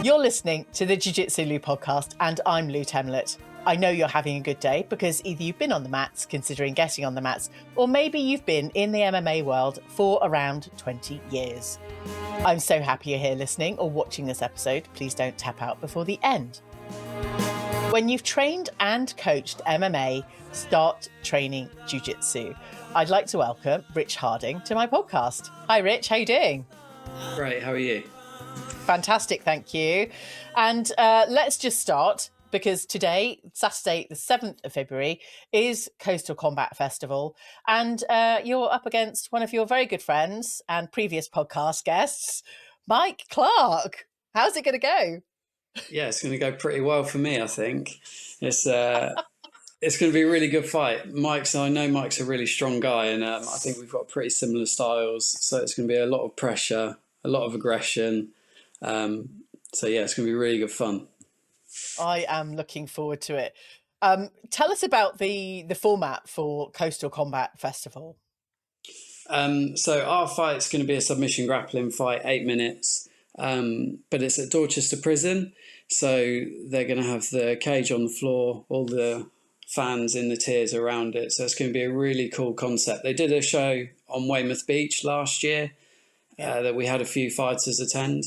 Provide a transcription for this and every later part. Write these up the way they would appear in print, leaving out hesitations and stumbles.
You're listening to the Jiu Jitsu Lou podcast, and I'm Lou Temlett. I know you're having a good day because either you've been on the mats, considering getting on the mats, or maybe you've been in the MMA world for around 20 years. I'm so happy you're here listening or watching this episode. Please don't tap out before the end. When you've trained and coached MMA, start training Jiu Jitsu. I'd like to welcome Rich Harding to my podcast. Hi, Rich. How you doing? Great. How are you? Fantastic, thank you. And let's just start, because today, Saturday, the 7th of February, is Coastal Combat Festival. And you're up against one of your very good friends and previous podcast guests, Mike Clark. How's it going to go? Yeah, it's going to go pretty well for me, I think. It's going to be a really good fight. I know Mike's a really strong guy, and I think we've got pretty similar styles. So it's going to be a lot of pressure, a lot of aggression. So yeah, it's going to be really good fun. I am looking forward to it. Tell us about the format for Coastal Combat Festival. So our fight's going to be a submission grappling fight, 8 minutes, but it's at Dorchester Prison. So they're going to have the cage on the floor, all the fans in the tiers around it. So it's going to be a really cool concept. They did a show on Weymouth Beach last year that we had a few fighters attend.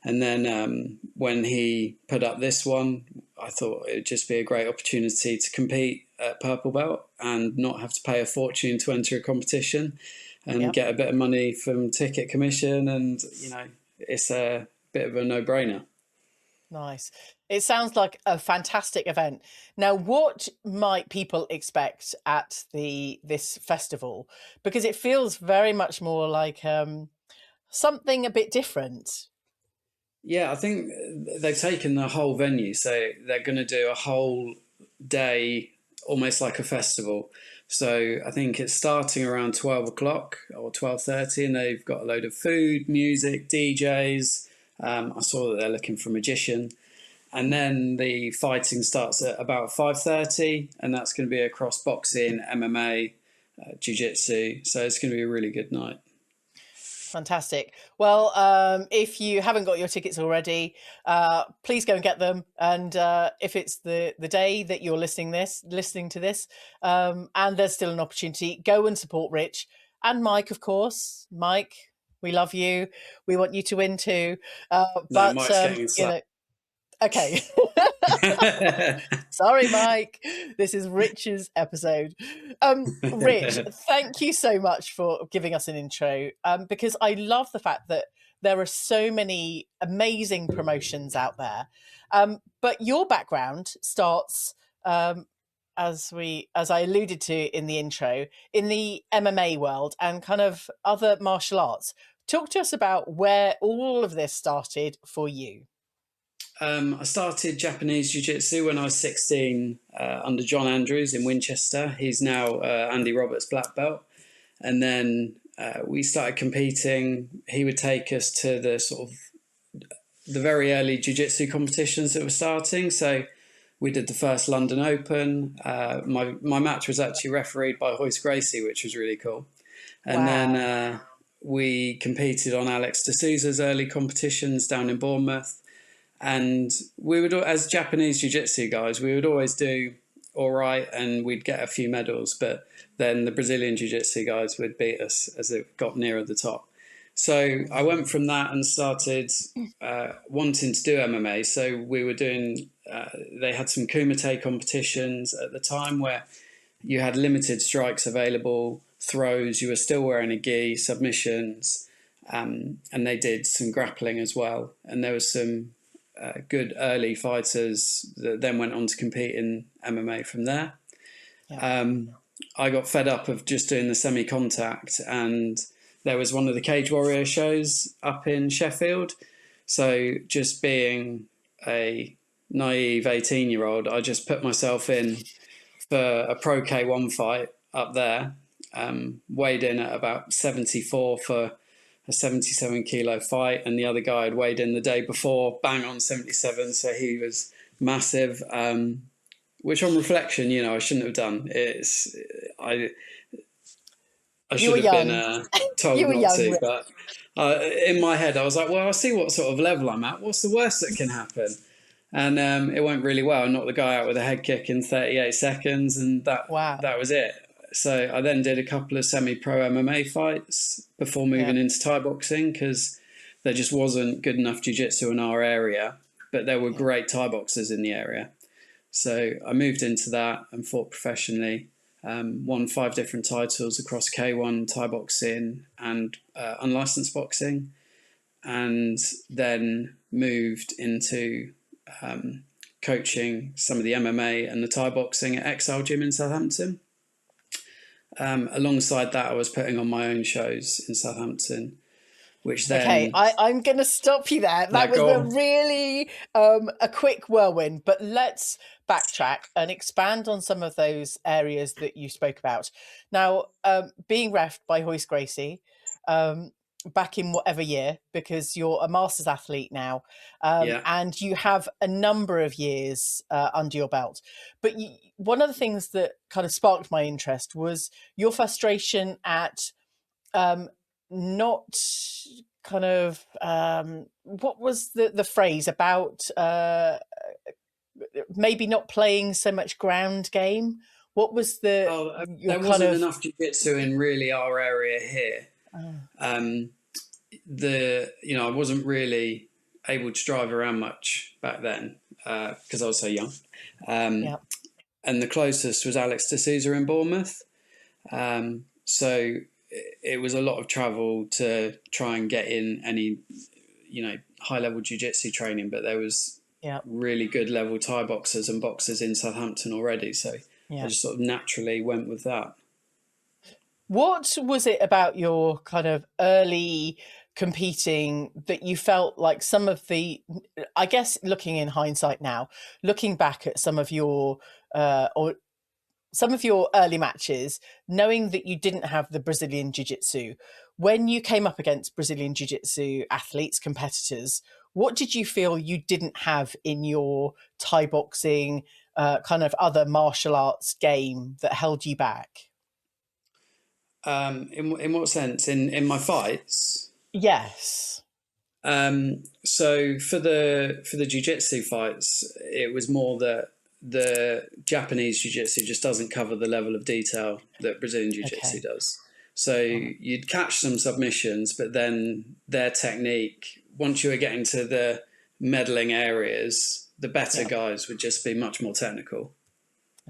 And then when he put up this one, I thought it would just be a great opportunity to compete at Purple Belt and not have to pay a fortune to enter a competition and get a bit of money from ticket commission. And, you know, it's a bit of a no-brainer. Nice. It sounds like a fantastic event. Now, what might people expect at this festival? Because it feels very much more like something a bit different. Yeah, I think they've taken the whole venue, so they're going to do a whole day, almost like a festival. So I think it's starting around 12 o'clock or 12:30, and they've got a load of food, music, DJs. I saw that they're looking for a magician. And then the fighting starts at about 5:30, and that's going to be across boxing, MMA, jiu-jitsu. So it's going to be a really good night. Fantastic. Well, if you haven't got your tickets already, please go and get them. And if it's the day that you're listening to this, and there's still an opportunity, go and support Rich and Mike, of course. Mike, we love you. We want you to win too. But Mike's getting okay. Sorry, Mike. This is Rich's episode. Rich, thank you so much for giving us an intro, because I love the fact that there are so many amazing promotions out there. But your background starts, as I alluded to in the intro, in the MMA world and kind of other martial arts. Talk to us about where all of this started for you. I started Japanese Jiu Jitsu when I was 16 under John Andrews in Winchester. He's now Andy Roberts black belt. And then we started competing. He would take us to the very early Jiu Jitsu competitions that were starting. So we did the first London Open. My match was actually refereed by Hoist Gracie, which was really cool. And then we competed on Alex D'Souza's early competitions down in Bournemouth. And we would, as Japanese Jiu-Jitsu guys, we would always do all right and we'd get a few medals. But then the Brazilian Jiu-Jitsu guys would beat us as it got nearer the top. So I went from that and started wanting to do MMA. So we were doing, they had some kumite competitions at the time where you had limited strikes available, throws, you were still wearing a gi, submissions, and they did some grappling as well. And there was some good early fighters that then went on to compete in MMA from there. I got fed up of just doing the semi-contact, and there was one of the Cage Warrior shows up in Sheffield. So just being a naive 18-year-old, I just put myself in for a Pro K1 fight up there, weighed in at about 74 for a 77 kilo fight, and the other guy had weighed in the day before, bang on 77, so he was massive, which on reflection, I shouldn't have done. I You should were have been young. You told were not young, to, Rich. but in my head, I was like, well, I'll see what sort of level I'm at. What's the worst that can happen? And it went really well. I knocked the guy out with a head kick in 38 seconds, and Wow. that was it. So I then did a couple of semi-pro MMA fights before Yeah. moving into Thai boxing because there just wasn't good enough jiu-jitsu in our area, but there were great Thai boxers in the area. So I moved into that and fought professionally. Won 5 different titles across K1, Thai boxing, and unlicensed boxing, and then moved into coaching some of the MMA and the Thai boxing at Exile Gym in Southampton. Alongside that, I was putting on my own shows in Southampton, which then... Okay, I'm going to stop you there. That was a really a quick whirlwind, but let's backtrack and expand on some of those areas that you spoke about. Now, being refed by Hoist Gracie back in whatever year, because you're a masters athlete now, and you have a number of years under your belt. But one of the things that kind of sparked my interest was your frustration at not kind of what was the phrase about maybe not playing so much ground game? What was there wasn't enough jiu-jitsu in really our area here. I wasn't really able to drive around much back then because I was so young. And the closest was Alex D'Souza in Bournemouth. So it was a lot of travel to try and get in any, high-level jiu-jitsu training, but there was really good level Thai boxers and boxers in Southampton already. So I just sort of naturally went with that. What was it about your kind of early competing that you felt like some of the, I guess looking in hindsight now, looking back at some of your early matches, knowing that you didn't have the Brazilian Jiu Jitsu, when you came up against Brazilian Jiu Jitsu athletes, competitors, what did you feel you didn't have in your Thai boxing, kind of other martial arts game that held you back? In what sense? In my fights? Yes. So for the jiu-jitsu fights, it was more that the Japanese jiu-jitsu just doesn't cover the level of detail that Brazilian jiu-jitsu does. So you'd catch some submissions, but then their technique, once you were getting to the meddling areas, the better guys would just be much more technical.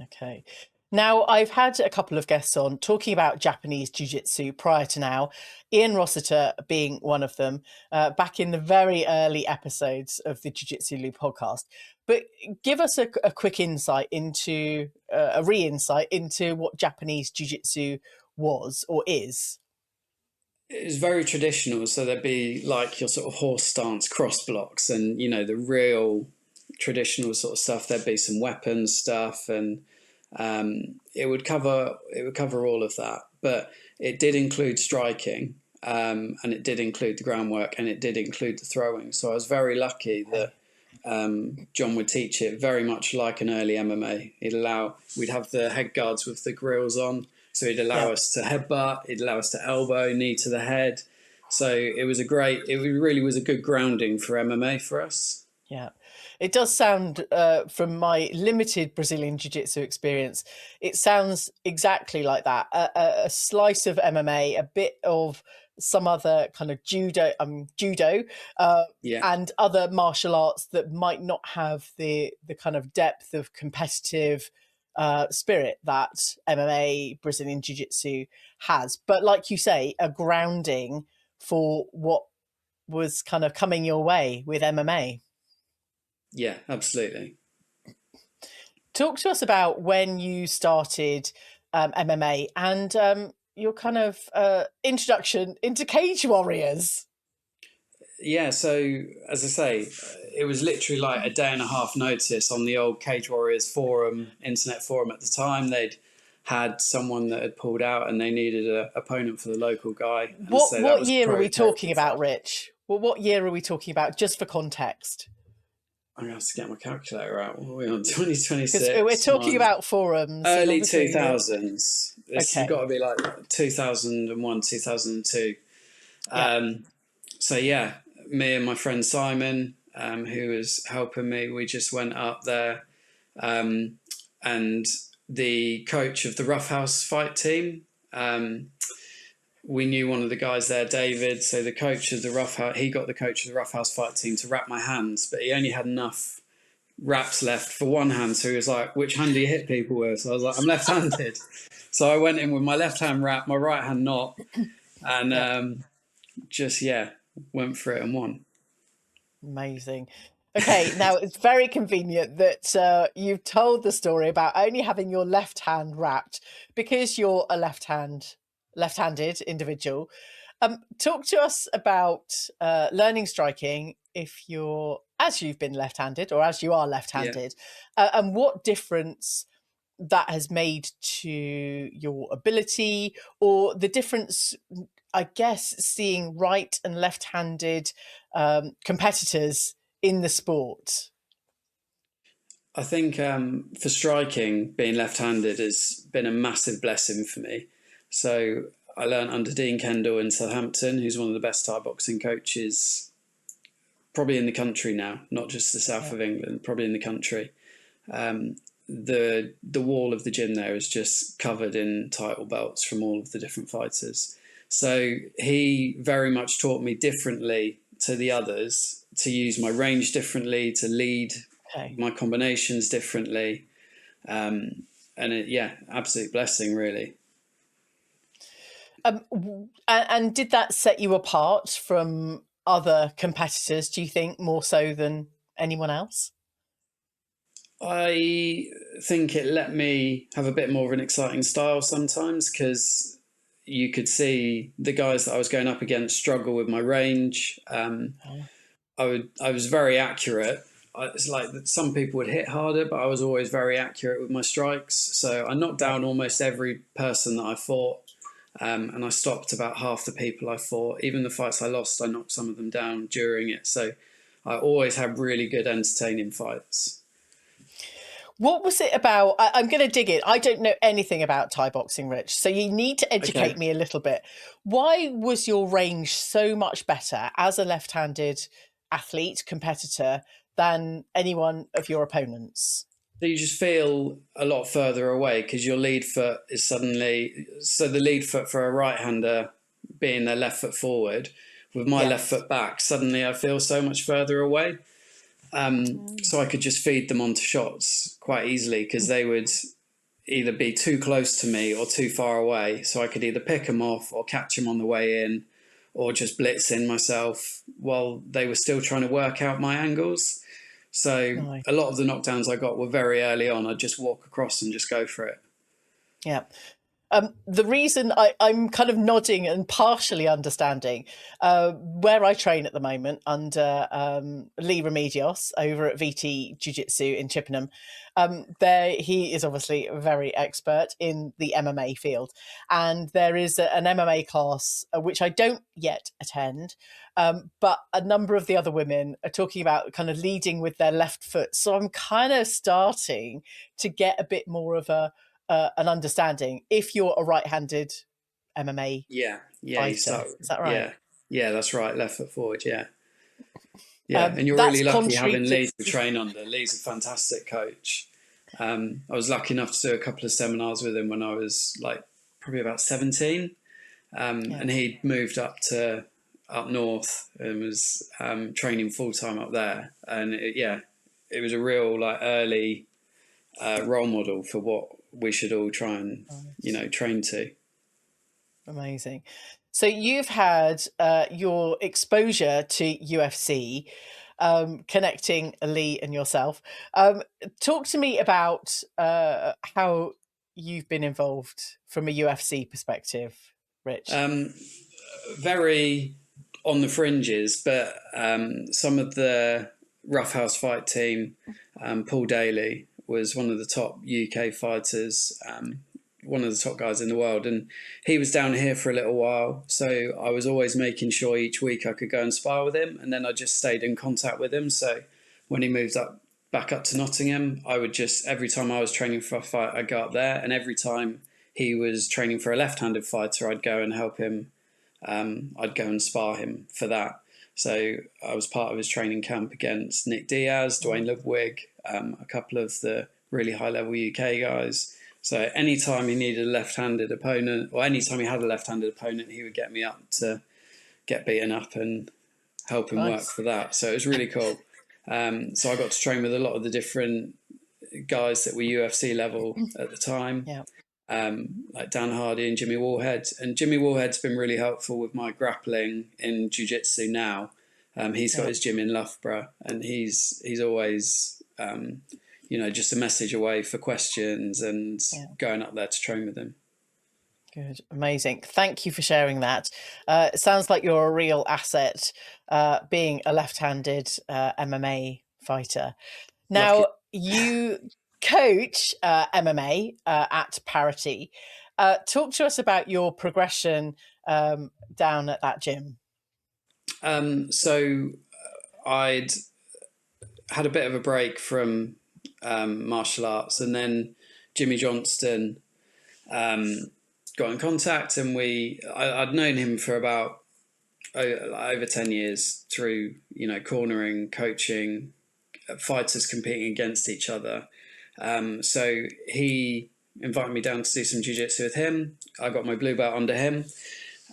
Okay. Now, I've had a couple of guests on talking about Japanese jiu-jitsu prior to now, Ian Rossiter being one of them, back in the very early episodes of the Jiu-Jitsu Lou podcast. But give us a quick insight into, a re-insight into what Japanese jiu-jitsu was or is. It was very traditional, so there'd be like your sort of horse stance cross blocks and, the real traditional sort of stuff. There'd be some weapons stuff and it would cover all of that, but it did include striking, and it did include the groundwork, and it did include the throwing. So I was very lucky that John would teach it very much like an early MMA. We'd have the head guards with the grills on, so he'd allow us to headbutt, he'd allow us to elbow, knee to the head. So it really was a good grounding for MMA for us. Yeah. It does sound, from my limited Brazilian Jiu-Jitsu experience, it sounds exactly like that. A slice of MMA, a bit of some other kind of judo, and other martial arts that might not have the kind of depth of competitive spirit that MMA, Brazilian Jiu-Jitsu has. But like you say, a grounding for what was kind of coming your way with MMA. Yeah, absolutely. Talk to us about when you started MMA and your kind of introduction into Cage Warriors. Yeah, so as I say, it was literally like a day and a half notice on the old Cage Warriors forum, internet forum at the time. They'd had someone that had pulled out and they needed an opponent for the local guy. And What year are we talking about, Rich? Well, what year are we talking about, just for context? I'm going to have to get my calculator out. What are we on? 2026. Because we're talking about forums. Early and obviously 2000s. It's Okay. got to be like 2001, 2002. Yeah. So yeah, me and my friend Simon, who was helping me, we just went up there, and the coach of the Roughhouse fight team, we knew one of the guys there, David. So the coach of the Roughhouse, he got the coach of the Roughhouse fight team to wrap my hands, but he only had enough wraps left for one hand. So he was like, "Which hand do you hit people with?" So I was like, "I'm left-handed." So I went in with my left hand wrap, my right hand not, and just went for it and won. Amazing. Okay, now it's very convenient that you've told the story about only having your left hand wrapped because you're a left-handed individual. Talk to us about learning striking as you've been left-handed or as you are left-handed, and what difference that has made to your ability, or the difference, I guess, seeing right and left-handed competitors in the sport. I think for striking, being left-handed has been a massive blessing for me. So I learned under Dean Kendall in Southampton, who's one of the best Thai boxing coaches probably in the country now, not just the south of England, probably in the country. The wall of the gym there is just covered in title belts from all of the different fighters. So he very much taught me differently to the others, to use my range differently, to lead my combinations differently. And absolute blessing, really. And did that set you apart from other competitors, do you think, more so than anyone else? I think it let me have a bit more of an exciting style sometimes, because you could see the guys that I was going up against struggle with my range. I was very accurate. It's like some people would hit harder, but I was always very accurate with my strikes. So I knocked down almost every person that I fought, and I stopped about half the people I fought. Even the fights I lost, I knocked some of them down during it. So I always had really good, entertaining fights. What was it about? I'm going to dig in. I don't know anything about Thai boxing, Rich, so you need to educate me a little bit. Why was your range so much better as a left-handed athlete, competitor, than anyone of your opponents? So you just feel a lot further away because your lead foot is suddenly... So the lead foot for a right-hander being their left foot forward, with my left foot back, suddenly I feel so much further away. So I could just feed them onto shots quite easily, because they would either be too close to me or too far away. So I could either pick them off or catch them on the way in, or just blitz in myself while they were still trying to work out my angles. So a lot of the knockdowns I got were very early on. I'd just walk across and just go for it. Yeah. The reason I'm kind of nodding and partially understanding, where I train at the moment under Lee Remedios over at VT Jiu Jitsu in Chippenham, he is obviously very expert in the MMA field, and there is an MMA class which I don't yet attend, but a number of the other women are talking about kind of leading with their left foot. So I'm kind of starting to get a bit more of an understanding if you're a right-handed MMA fighter. Is that right? Yeah, that's right. Left foot forward, yeah. And you're really lucky having Lee to train under. Lee's a fantastic coach. I was lucky enough to do a couple of seminars with him when I was probably about 17, and he'd moved up north and was training full-time up there. And it was a real early role model for what we should all try and train to. Amazing. So you've had your exposure to UFC, connecting Lee and yourself. Talk to me about how you've been involved from a UFC perspective, Rich. Very on the fringes, but some of the Roughhouse fight team, Paul Daly was one of the top UK fighters, one of the top guys in the world, and he was down here for a little while. So I was always making sure each week I could go and spar with him, and then I just stayed in contact with him. So when he moved back up to Nottingham, I would just, every time I was training for a fight, I'd go up there, and every time he was training for a left-handed fighter, I'd go and help him. I'd go and spar him for that. So I was part of his training camp against Nick Diaz, Dwayne Ludwig, a couple of the really high-level UK guys. So anytime he needed a left-handed opponent, or anytime he had a left-handed opponent, he would get me up to get beaten up and help him work for that. So it was really cool. So I got to train with a lot of the different guys that were UFC level at the time. Yeah. Like Dan Hardy and Jimmy Warhead. And Jimmy Warhead's been really helpful with my grappling in jiu-jitsu now. He's got his gym in Loughborough, and he's always, just a message away for questions and going up there to train with him. Good. Amazing. Thank you for sharing that. It sounds like you're a real asset, being a left-handed MMA fighter. Now, you coach MMA at Parity. Talk to us about your progression down at that gym. So I'd had a bit of a break from martial arts, and then Jimmy Johnston got in contact, and I'd known him for about over 10 years through, cornering, coaching, fighters competing against each other. So he invited me down to do some jiu-jitsu with him. I got my blue belt under him.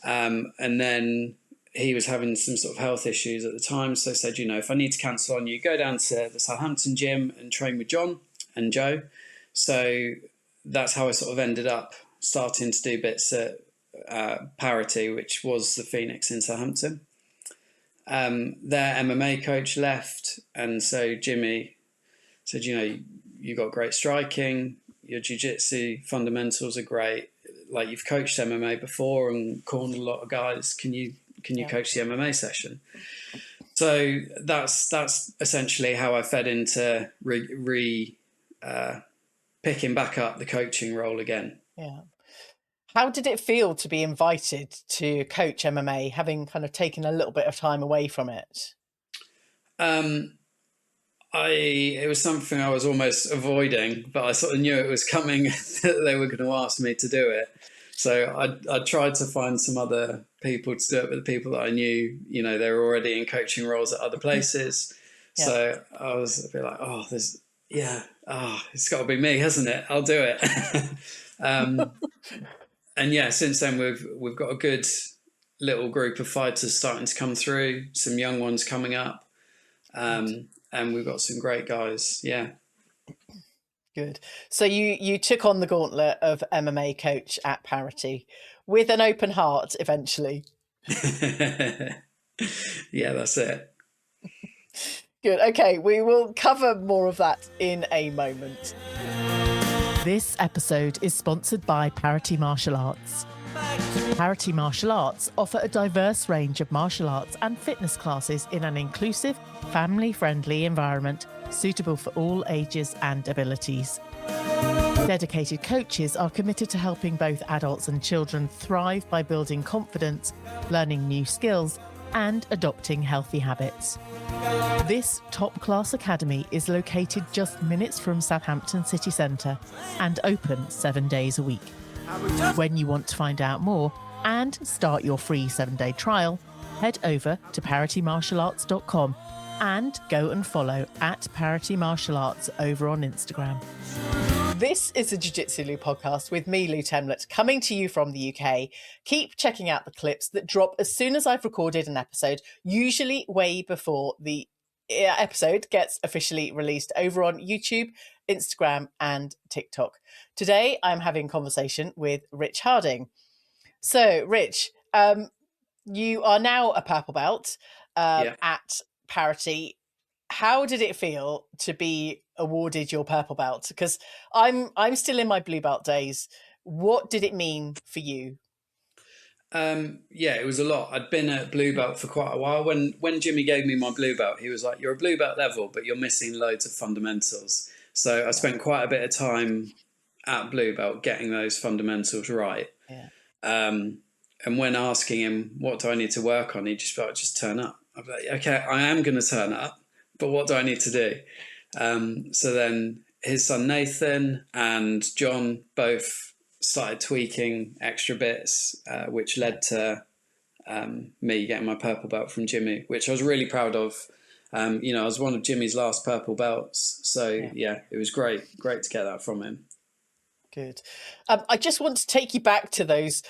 And then he was having some sort of health issues at the time. So I said, if I need to cancel on you, go down to the Southampton gym and train with John and Joe. So that's how I sort of ended up starting to do bits at Parity, which was the Phoenix in Southampton. Their MMA coach left, and so Jimmy said, you got great striking, your jiu-jitsu fundamentals are great, like you've coached MMA before and cornered a lot of guys, can you coach the MMA session? So that's essentially how I fed into picking back up the coaching role again. Yeah. How did it feel to be invited to coach MMA, having kind of taken a little bit of time away from it? It was something I was almost avoiding, but I sort of knew it was coming, that they were going to ask me to do it. So I tried to find some other people to do it, but the people that I knew, they were already in coaching roles at other places. Yeah. So I was a bit like, it's got to be me, hasn't it? I'll do it. And yeah, since then we've got a good little group of fighters starting to come through, some young ones coming up, and we've got some great guys. Yeah. Good. So you took on the gauntlet of MMA coach at Parity with an open heart eventually. Yeah, that's it. Good. Okay, we will cover more of that in a moment. This episode is sponsored by Parity Martial Arts. Parity Martial Arts offer a diverse range of martial arts and fitness classes in an inclusive, family-friendly environment suitable for all ages and abilities. Dedicated coaches are committed to helping both adults and children thrive by building confidence, learning new skills, and adopting healthy habits. This top-class academy is located just minutes from Southampton city centre and open 7 days a week. When you want to find out more and start your free 7-day trial, head over to paritymartialarts.com and go and follow at Parity Martial Arts over on Instagram. This is the Jiu-Jitsu Lou podcast with me, Lou Temlett, coming to you from the UK. Keep checking out the clips that drop as soon as I've recorded an episode, usually way before the episode gets officially released over on YouTube, Instagram and TikTok. Today, I'm having a conversation with Rich Harding. So, Rich, you are now a purple belt at Parity. How did it feel to be awarded your purple belt? Because I'm still in my blue belt days. What did it mean for you? It was a lot. I'd been at blue belt for quite a while. When Jimmy gave me my blue belt, he was like, "You're a blue belt level, but you're missing loads of fundamentals." So I spent quite a bit of time at blue belt getting those fundamentals right. Yeah. And when asking him, "What do I need to work on?" he just felt, "Just turn up." I'd be like, "Okay, I am going to turn up, but what do I need to do? So then his son Nathan and John both started tweaking extra bits, which led to me getting my purple belt from Jimmy, which I was really proud of. I was one of Jimmy's last purple belts. So yeah, it was great to get that from him. Good. I just want to take you back to those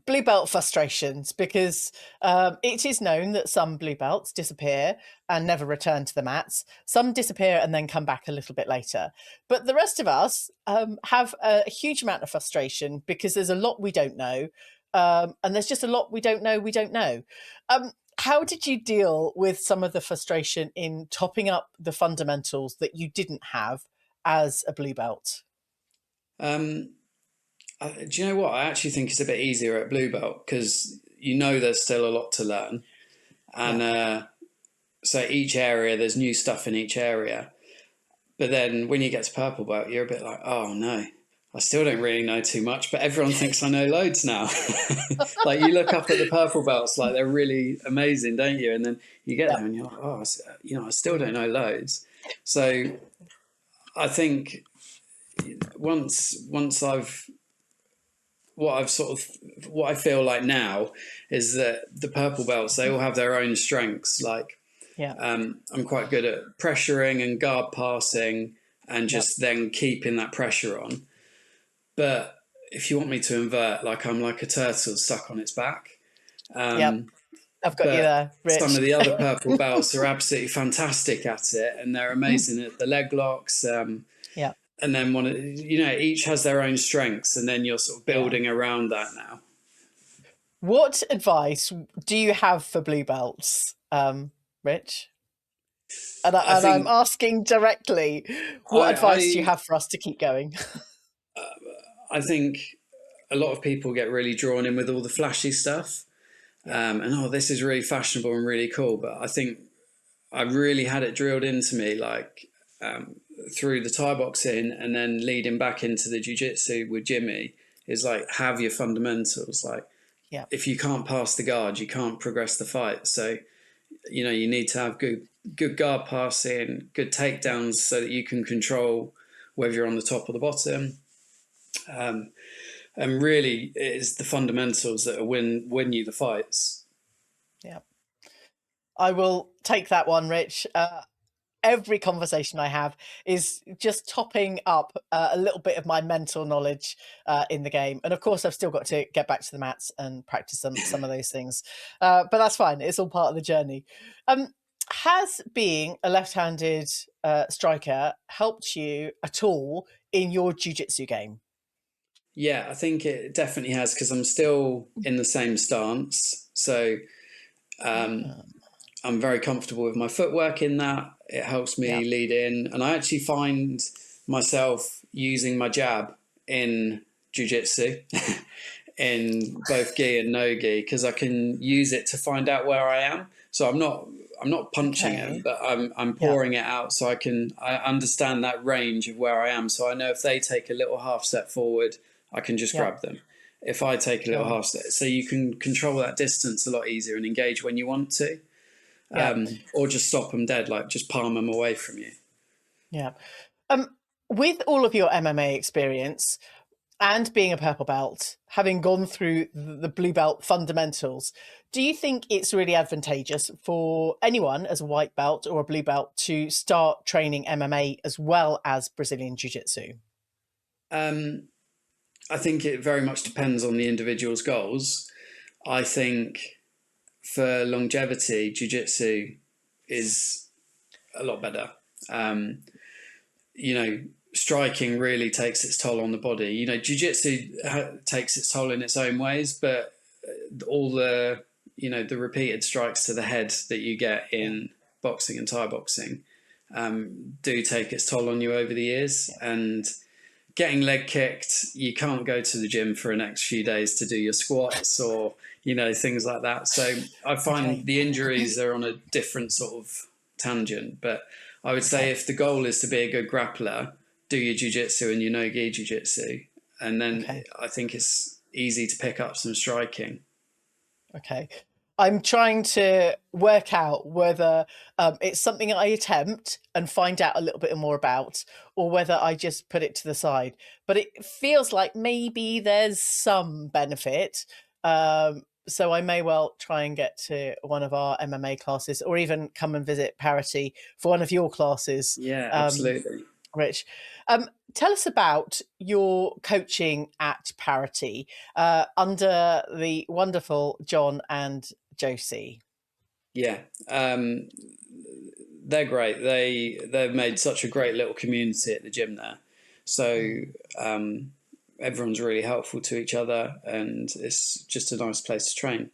blue belt frustrations, because it is known that some blue belts disappear and never return to the mats. Some disappear and then come back a little bit later. But the rest of us have a huge amount of frustration because there's a lot we don't know. And there's just a lot we don't know. How did you deal with some of the frustration in topping up the fundamentals that you didn't have as a blue belt? Do you know what? I actually think it's a bit easier at blue belt because there's still a lot to learn. And so each area, there's new stuff in each area. But then when you get to purple belt, you're a bit like, oh no, I still don't really know too much, but everyone thinks I know loads now. Like you look up at the purple belts, like they're really amazing, don't you? And then you get there and you're like, oh, I still don't know loads. So I think once what I feel like now is that the purple belts, they all have their own strengths. Like, I'm quite good at pressuring and guard passing and just then keeping that pressure on. But if you want me to invert, like I'm like a turtle stuck on its back. I've got you there, Rich. Some of the other purple belts are absolutely fantastic at it, and they're amazing at the leg locks. And then each has their own strengths, and then you're sort of building around that now. What advice do you have for blue belts, Rich? And I'm asking directly, what advice do you have for us to keep going? I think a lot of people get really drawn in with all the flashy stuff. This is really fashionable and really cool. But I think I really had it drilled into me, like through the Thai boxing and then leading back into the jiu-jitsu with Jimmy, is like, have your fundamentals. Like, if you can't pass the guard, you can't progress the fight. So, you need to have good guard passing, good takedowns so that you can control whether you're on the top or the bottom. And really, it is the fundamentals that win you the fights. Yeah, I will take that one, Rich. Every conversation I have is just topping up a little bit of my mental knowledge in the game. And of course, I've still got to get back to the mats and practice some of those things. But that's fine. It's all part of the journey. Has being a left-handed striker helped you at all in your jiu-jitsu game? Yeah, I think it definitely has, because I'm still in the same stance. So I'm very comfortable with my footwork in that. It helps me lead in. And I actually find myself using my jab in jiu-jitsu in both gi and no gi, because I can use it to find out where I am. So I'm not punching it, but I'm pouring it out, so I understand that range of where I am. So I know if they take a little half step forward, I can just grab them. If I take a little half step, so you can control that distance a lot easier and engage when you want to, or just stop them dead, like just palm them away from you. Yeah. With all of your MMA experience and being a purple belt, having gone through the blue belt fundamentals, do you think it's really advantageous for anyone as a white belt or a blue belt to start training MMA as well as Brazilian Jiu Jitsu? I think it very much depends on the individual's goals. I think for longevity, jiu-jitsu is a lot better. Striking really takes its toll on the body. Jiu-jitsu takes its toll in its own ways, but all the repeated strikes to the head that you get in boxing and Thai boxing do take its toll on you over the years. And getting leg kicked, you can't go to the gym for the next few days to do your squats or, things like that. So I find the injuries are on a different sort of tangent. But I would say if the goal is to be a good grappler, do your jiu-jitsu and your no-gi jiu-jitsu. And then I think it's easy to pick up some striking. Okay. I'm trying to work out whether it's something I attempt and find out a little bit more about, or whether I just put it to the side. But it feels like maybe there's some benefit. So I may well try and get to one of our MMA classes, or even come and visit Parity for one of your classes. Yeah, absolutely. Rich, tell us about your coaching at Parity under the wonderful John and Josie. Yeah, they're great. They've made such a great little community at the gym there. So everyone's really helpful to each other, and it's just a nice place to train.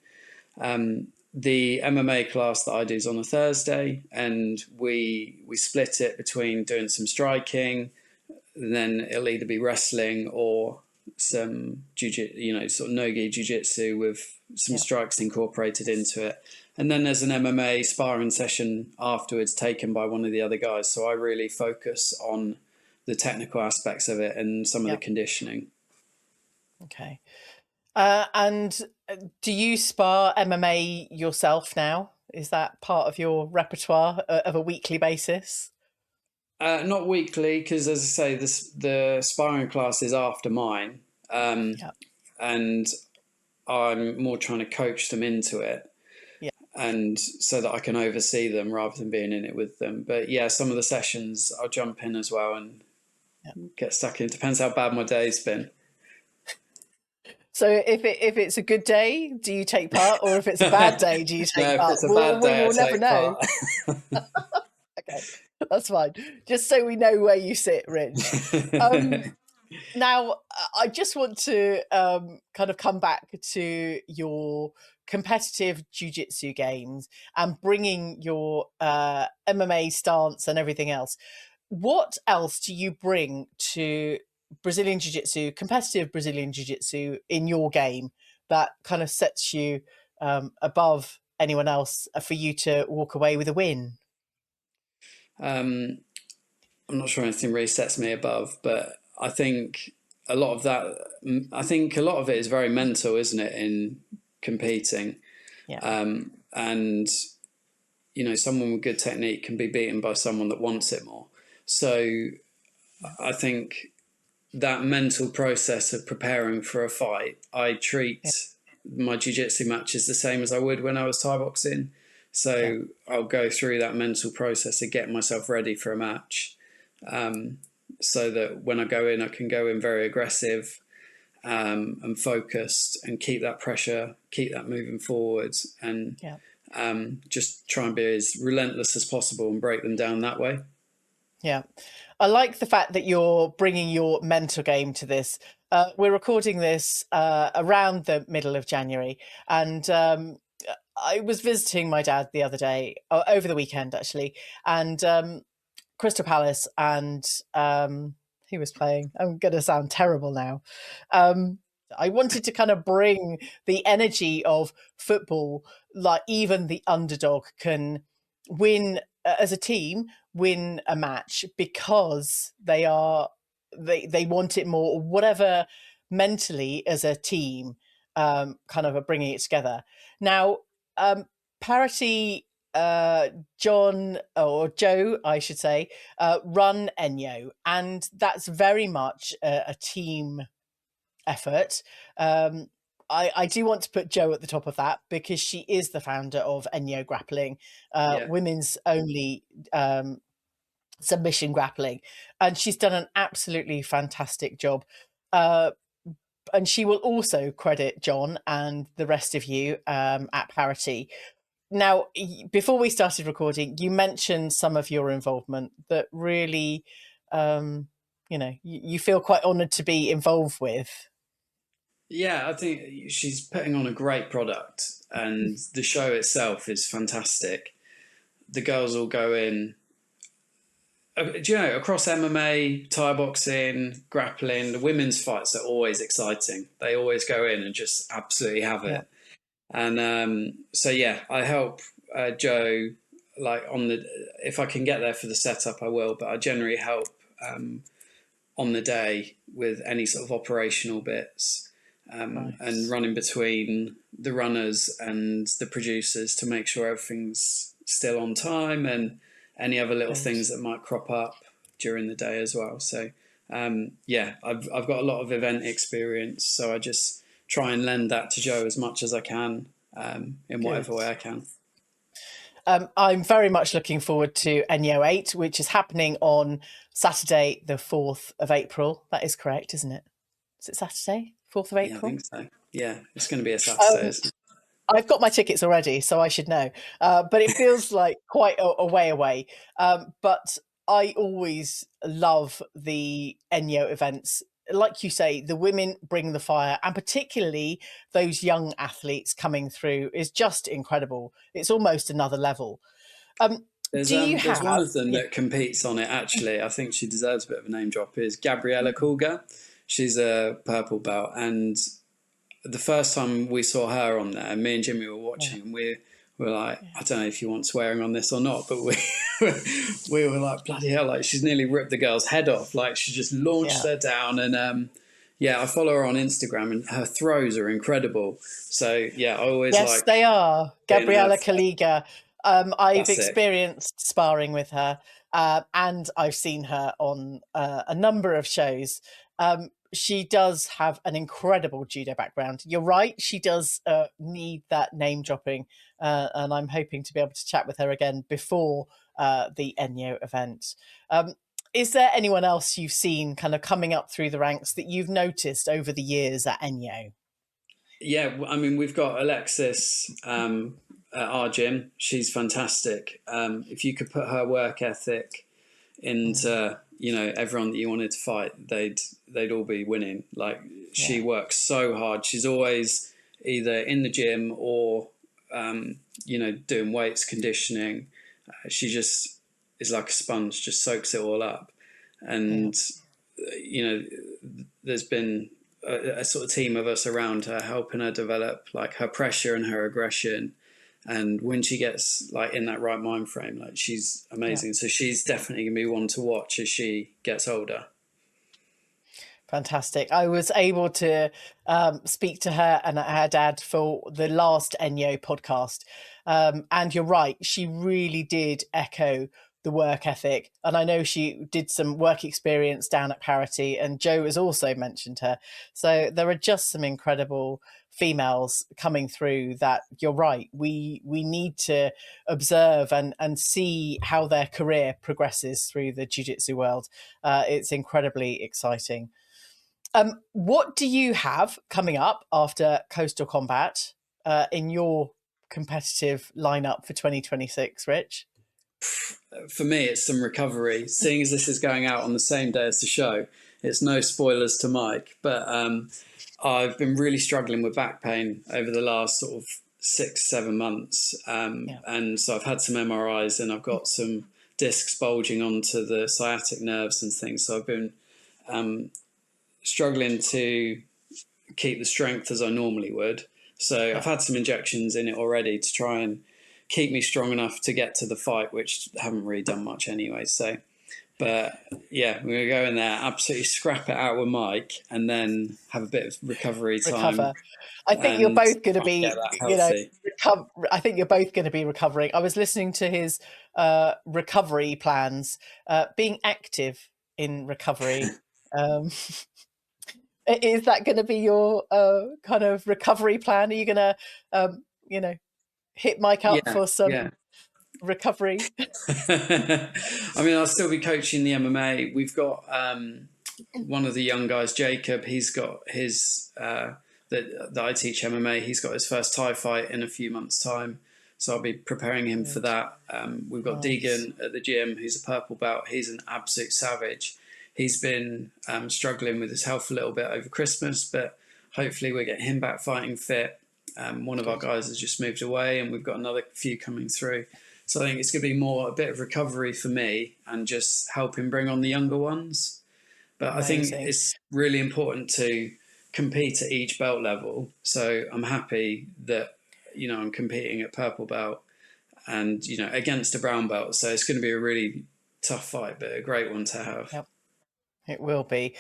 The MMA class that I do is on a Thursday, and we split it between doing some striking, and then it'll either be wrestling or some jiu-jitsu, sort of no-gi jiu-jitsu with some strikes incorporated into it. And then there's an MMA sparring session afterwards taken by one of the other guys. So I really focus on the technical aspects of it and some of the conditioning. Okay. And do you spar MMA yourself now? Is that part of your repertoire of a weekly basis? Not weekly, because as I say, the sparring class is after mine, and I'm more trying to coach them into it, and so that I can oversee them rather than being in it with them. But yeah, some of the sessions I'll jump in as well and get stuck in. Depends how bad my day's been. So if it's a good day, do you take part, or if it's a bad day, do you take part? If it's a bad day, we'll never know. Okay, that's fine. Just so we know where you sit, Rich. Now, I just want to kind of come back to your competitive jiu-jitsu games and bringing your MMA stance and everything else. What else do you bring to Brazilian Jiu-Jitsu, competitive Brazilian Jiu-Jitsu in your game that kind of sets you above anyone else for you to walk away with a win? I'm not sure anything really sets me above, but I think a lot of it is very mental, isn't it, in competing? And someone with good technique can be beaten by someone that wants it more. So I think that mental process of preparing for a fight, I treat my jiu-jitsu matches the same as I would when I was Thai boxing. So I'll go through that mental process of getting myself ready for a match, so that when I go in, I can go in very aggressive and focused, and keep that pressure, keep that moving forwards, and just try and be as relentless as possible and break them down that way. Yeah. I like the fact that you're bringing your mental game to this. We're recording this around the middle of January, and I was visiting my dad the other day, over the weekend actually, and Crystal Palace, and he was playing. I'm going to sound terrible now. I wanted to kind of bring the energy of football, like even the underdog can win as a team, win a match because they want it more, or whatever, mentally as a team, kind of are bringing it together. Now, Parity, John or Joe, I should say, run ENYO, and that's very much a team effort. I do want to put Joe at the top of that because she is the founder of ENYO Grappling, women's only submission grappling, and she's done an absolutely fantastic job. And she will also credit John and the rest of you at Parity. Now, before we started recording, you mentioned some of your involvement that really, you feel quite honoured to be involved with. Yeah, I think she's putting on a great product, and the show itself is fantastic. The girls all go in, across MMA, Thai boxing, grappling, the women's fights are always exciting. They always go in and just absolutely have it. And I help Joe, like if I can get there for the setup, I will, but I generally help on the day with any sort of operational bits. and running between the runners and the producers to make sure everything's still on time and any other little things that might crop up during the day as well. So I've got a lot of event experience, so I just try and lend that to Joe as much as I can in whatever way I can. I'm very much looking forward to ENYO 8, which is happening on Saturday, the 4th of April. That is correct, isn't it? Is it Saturday, 4th of April? Yeah, I think so. Yeah, it's going to be a Saturday, isn't it? I've got my tickets already, so I should know. But it feels like quite a way away. But I always love the ENYO events. Like you say, the women bring the fire, and particularly those young athletes coming through is just incredible. It's almost another level. There's one of them that competes on it, actually. I think she deserves a bit of a name drop, is Gabriella Kulga. She's a purple belt, and the first time we saw her on there, me and Jimmy were watching, and we were like, I don't know if you want swearing on this or not, but we were like, bloody hell, like she's nearly ripped the girl's head off. Like she just launched her down, and I follow her on Instagram, and her throws are incredible. So I always yes, they are. Gabriella Kaliga. I've experienced sparring with her, and I've seen her on a number of shows. She does have an incredible judo background. You're right, she does need that name dropping, and I'm hoping to be able to chat with her again before the ENYO event. Is there anyone else you've seen kind of coming up through the ranks that you've noticed over the years at ENYO? Yeah, I mean, we've got Alexis at our gym. She's fantastic. If you could put her work ethic into everyone that you wanted to fight, they'd all be winning. Like she works so hard. She's always either in the gym or doing weights, conditioning. She just is like a sponge, just soaks it all up. And there's been a sort of team of us around her helping her develop like her pressure and her aggression. And when she gets like in that right mind frame, like she's amazing. So she's definitely gonna be one to watch as she gets older. Fantastic. I was able to speak to her and her dad for the last ENYO podcast. And you're right, she really did echo the work ethic. And I know she did some work experience down at Parity, and Joe has also mentioned her. So there are just some incredible females coming through that you're right. We need to observe and see how their career progresses through the jiu-jitsu world. It's incredibly exciting. What do you have coming up after Coastal Combat in your competitive lineup for 2026, Rich? For me, it's some recovery. Seeing as this is going out on the same day as the show, it's no spoilers to Mike, but I've been really struggling with back pain over the last sort of 6-7 months. And so I've had some MRIs and I've got some discs bulging onto the sciatic nerves and things. So I've been struggling to keep the strength as I normally would. So I've had some injections in it already to try and keep me strong enough to get to the fight, which haven't really done much anyway. So, but yeah, we're going to go in there, absolutely scrap it out with Mike, and then have a bit of recovery time. I think you're both going to be, I think you're both going to be recovering. I was listening to his recovery plans, being active in recovery. Is that going to be your kind of recovery plan? Are you going to, hit Mike up for some recovery? I mean, I'll still be coaching the MMA. We've got one of the young guys, Jacob. He's got his that I teach MMA. He's got his first Thai fight in a few months' time, so I'll be preparing him for that. We've got Deegan at the gym, who's a purple belt. He's an absolute savage. He's been struggling with his health a little bit over Christmas, but hopefully we'll get him back fighting fit. One of our guys has just moved away, and we've got another few coming through. So I think it's going to be more a bit of recovery for me and just helping bring on the younger ones. But I think it's really important to compete at each belt level. So I'm happy that, I'm competing at purple belt and, against a brown belt. So it's going to be a really tough fight, but a great one to have. Yep. It will be.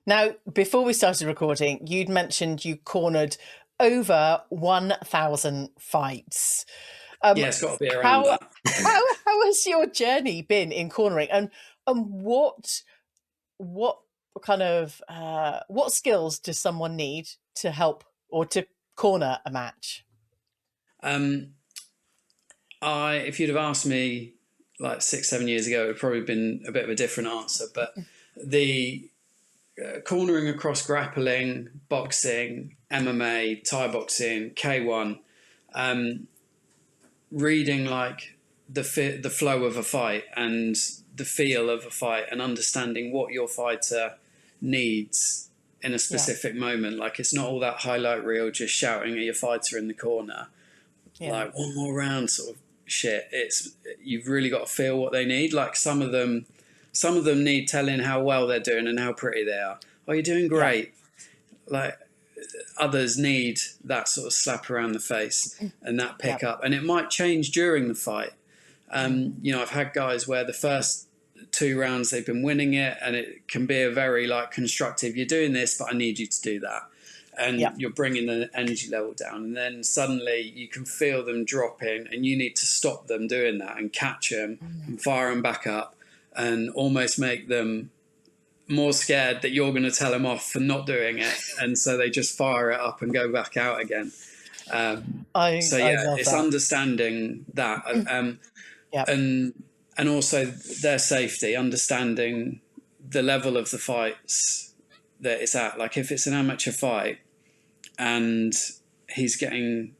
Now, before we started recording, you'd mentioned you cornered over 1,000 fights. Yeah, it's got to be around that. How has your journey been in cornering, and what kind of what skills does someone need to help or to corner a match? If you'd have asked me like 6-7 years ago, it would have probably been a bit of a different answer. But the cornering across grappling, boxing, MMA, Thai boxing, K1, reading like the flow of a fight and the feel of a fight, and understanding what your fighter needs in a specific moment. Like, it's not all that highlight reel just shouting at your fighter in the corner, like one more round sort of shit. You've really got to feel what they need. Like, some of them need telling how well they're doing and how pretty they are. Oh, you're doing great. Like, others need that sort of slap around the face and that pick up, and it might change during the fight. I've had guys where the first 2 rounds they've been winning it, and it can be a very like constructive, you're doing this but I need you to do that, and you're bringing the energy level down, and then suddenly you can feel them dropping and you need to stop them doing that and catch them and fire them back up and almost make them more scared that you're going to tell them off for not doing it, and so they just fire it up and go back out again. It's understanding that, and also their safety, understanding the level of the fights that it's at. Like, if it's an amateur fight and he's getting,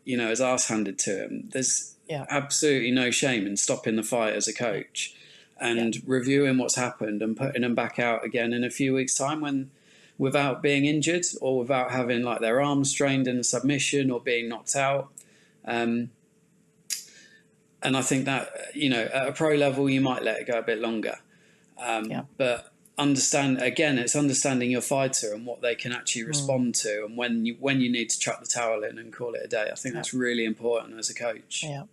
his ass handed to him, there's absolutely no shame in stopping the fight as a coach and reviewing what's happened and putting them back out again in a few weeks' time, without being injured or without having like their arms strained in a submission or being knocked out. And I think that, at a pro level, you might let it go a bit longer. But it's understanding your fighter and what they can actually respond to, and when you need to chuck the towel in and call it a day. I think that's really important as a coach. Yeah.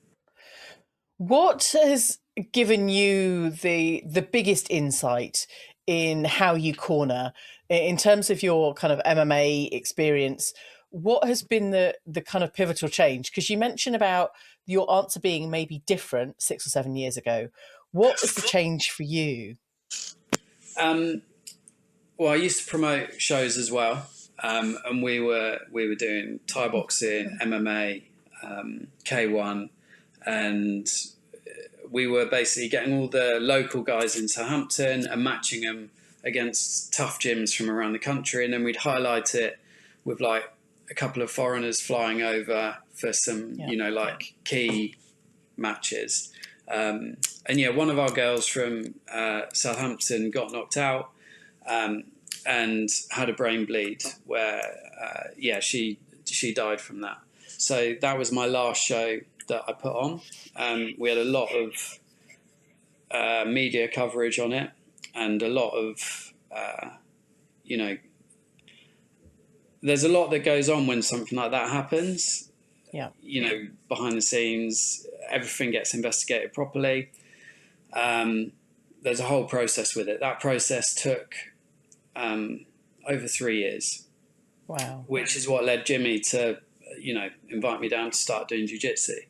What has given you the biggest insight in how you corner, in terms of your kind of MMA experience? What has been the kind of pivotal change? Because you mentioned about your answer being maybe different 6 or 7 years ago. What was the change for you? Well, I used to promote shows as well, and we were doing Thai boxing, MMA, K1, and we were basically getting all the local guys in Southampton and matching them against tough gyms from around the country, and then we'd highlight it with like a couple of foreigners flying over for some, key matches. And one of our girls from Southampton got knocked out and had a brain bleed where, she died from that. So that was my last show that I put on. We had a lot of media coverage on it, and a lot of, there's a lot that goes on when something like that happens. Yeah. Behind the scenes, everything gets investigated properly. There's a whole process with it. That process took over 3 years. Wow. Which is what led Jimmy to, invite me down to start doing jiu-jitsu.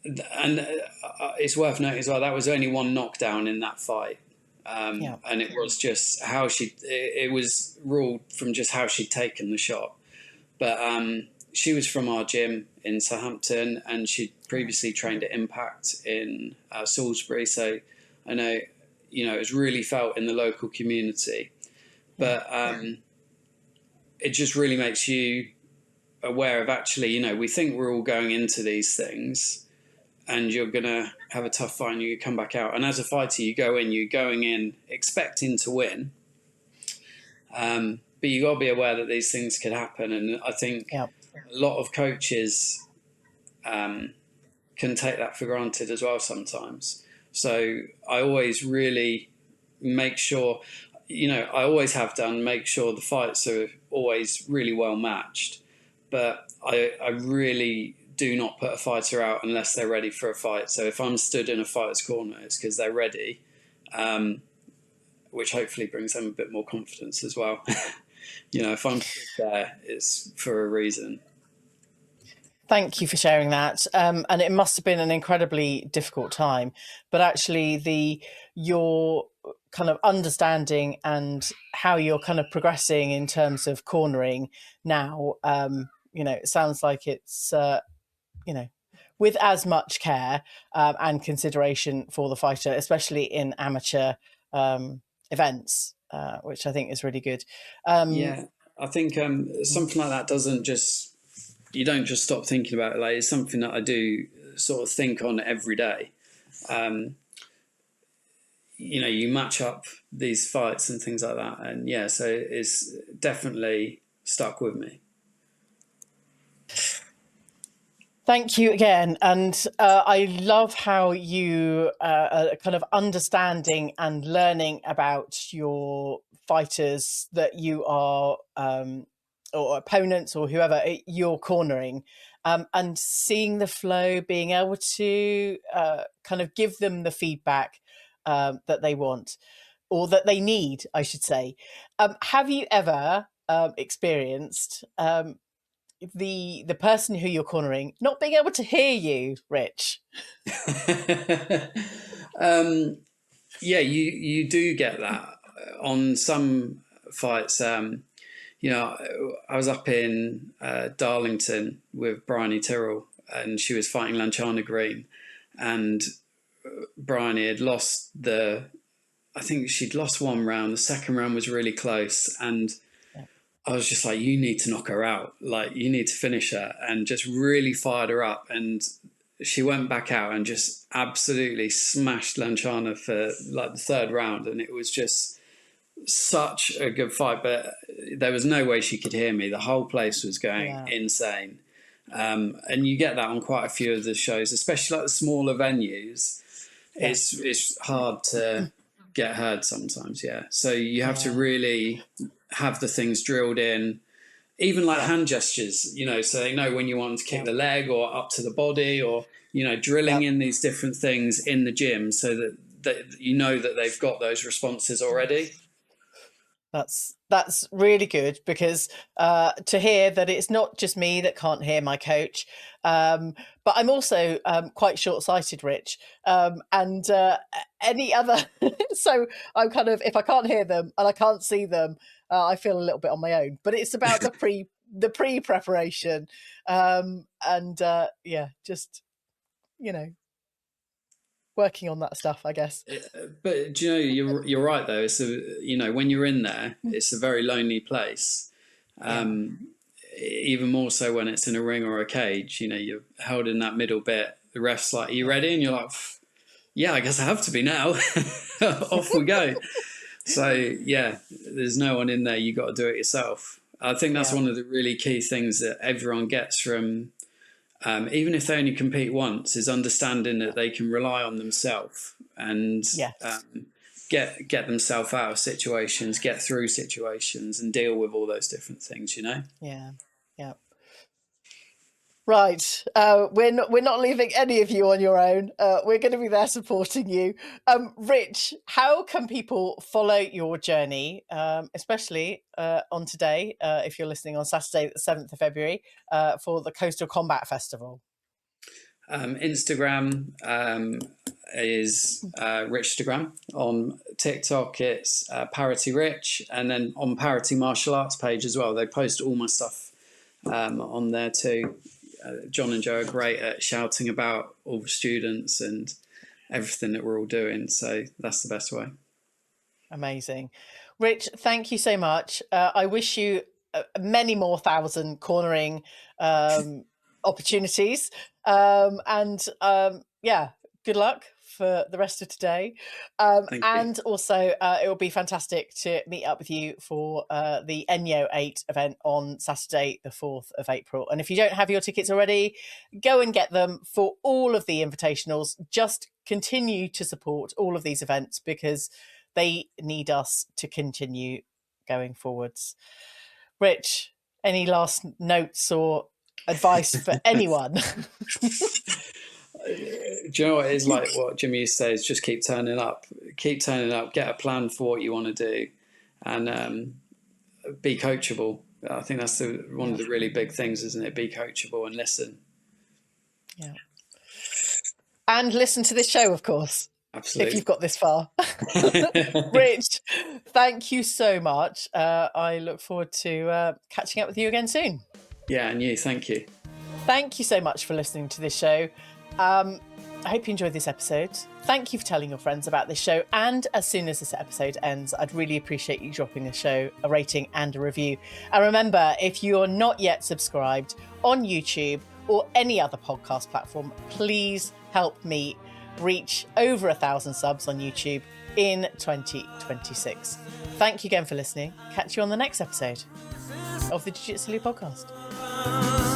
It's worth noting as well, that was only one knockdown in that fight. And it was just it was ruled from just how she'd taken the shot. But she was from our gym in Southampton, and she'd previously trained at Impact in Salisbury. So I know, it was really felt in the local community. But it just really makes you aware of, actually, we think we're all going into these things and you're going to have a tough fight and you come back out. And as a fighter, you're going in expecting to win. But you got to be aware that these things could happen. And I think a lot of coaches can take that for granted as well sometimes. So I always really make sure, I always have done, make sure the fights are always really well matched. But I really do not put a fighter out unless they're ready for a fight. So if I'm stood in a fighter's corner, it's because they're ready. which hopefully brings them a bit more confidence as well. If I'm there, it's for a reason. Thank you for sharing that. And it must have been an incredibly difficult time, but actually your kind of understanding and how you're kind of progressing in terms of cornering now, it sounds like it's, with as much care and consideration for the fighter, especially in amateur events, which I think is really good. Yeah, I think something like that you don't just stop thinking about it. Like, it's something that I do sort of think on every day. You match up these fights and things like that. And yeah, so it's definitely stuck with me. Thank you again. And I love how you are kind of understanding and learning about your fighters that you are, or opponents or whoever you're cornering, and seeing the flow, being able to kind of give them the feedback that they want or that they need, I should say. Have you ever experienced the person who you're cornering not being able to hear you, Rich? Yeah, you do get that on some fights. I was up in Darlington with Bryony Tyrrell, and she was fighting Lanchana Green, and Bryony had lost I think she'd lost one round. The second round was really close, and I was just like, you need to knock her out. Like, you need to finish her, and just really fired her up. And she went back out and just absolutely smashed Lanchana for like the third round. And it was just such a good fight, but there was no way she could hear me. The whole place was going insane. And you get that on quite a few of the shows, especially like the smaller venues. Yeah. It's hard to get heard sometimes. Yeah. So you have to really have the things drilled in, even like hand gestures, so they know when you want to kick the leg or up to the body, or, drilling in these different things in the gym so that that they've got those responses already. That's really good, because to hear that it's not just me that can't hear my coach, but I'm also quite short-sighted, Rich, and any other. So I'm kind of, if I can't hear them and I can't see them, I feel a little bit on my own. But it's about the pre-preparation, and just working on that stuff, I guess. But do you're right though. It's when you're in there, it's a very lonely place. Even more so when it's in a ring or a cage. You're held in that middle bit. The ref's like, "Are you ready?" And you're like, "Yeah, I guess I have to be now." Off we go. So yeah, there's no one in there. You got to do it yourself. I think that's one of the really key things that everyone gets from. Even if they only compete once, is understanding that they can rely on themselves and get themselves out of situations, get through situations, and deal with all those different things. Yeah. Right, we're not leaving any of you on your own. We're going to be there supporting you. Rich, how can people follow your journey, especially on today, if you're listening on Saturday, the 7th of February, for the Coastal Combat Festival? Instagram is Richstagram. On TikTok, it's Parity Rich, and then on Parity Martial Arts page as well. They post all my stuff on there too. John and Joe are great at shouting about all the students and everything that we're all doing. So that's the best way. Amazing. Rich, thank you so much. I wish you many more 1,000 cornering opportunities. Good luck for the rest of today. And also, it will be fantastic to meet up with you for the ENYO 8 event on Saturday, the 4th of April. And if you don't have your tickets already, go and get them for all of the invitationals. Just continue to support all of these events, because they need us to continue going forwards. Rich, any last notes or advice for anyone? Do you know what it is like? What Jimmy used to say is just keep turning up, keep turning up, get a plan for what you want to do, and be coachable. I think that's one of the really big things, isn't it? Be coachable and listen. Yeah. And listen to this show, of course. Absolutely. If you've got this far. Rich, thank you so much. I look forward to catching up with you again soon. Yeah, and you, thank you. Thank you so much for listening to this show. I hope you enjoyed this episode. Thank you for telling your friends about this show. And as soon as this episode ends, I'd really appreciate you dropping the show a rating and a review. And remember, if you're not yet subscribed on YouTube or any other podcast platform, please help me reach over 1,000 subs on YouTube in 2026. Thank you again for listening. Catch you on the next episode of the Jiu Jitsu Lou podcast.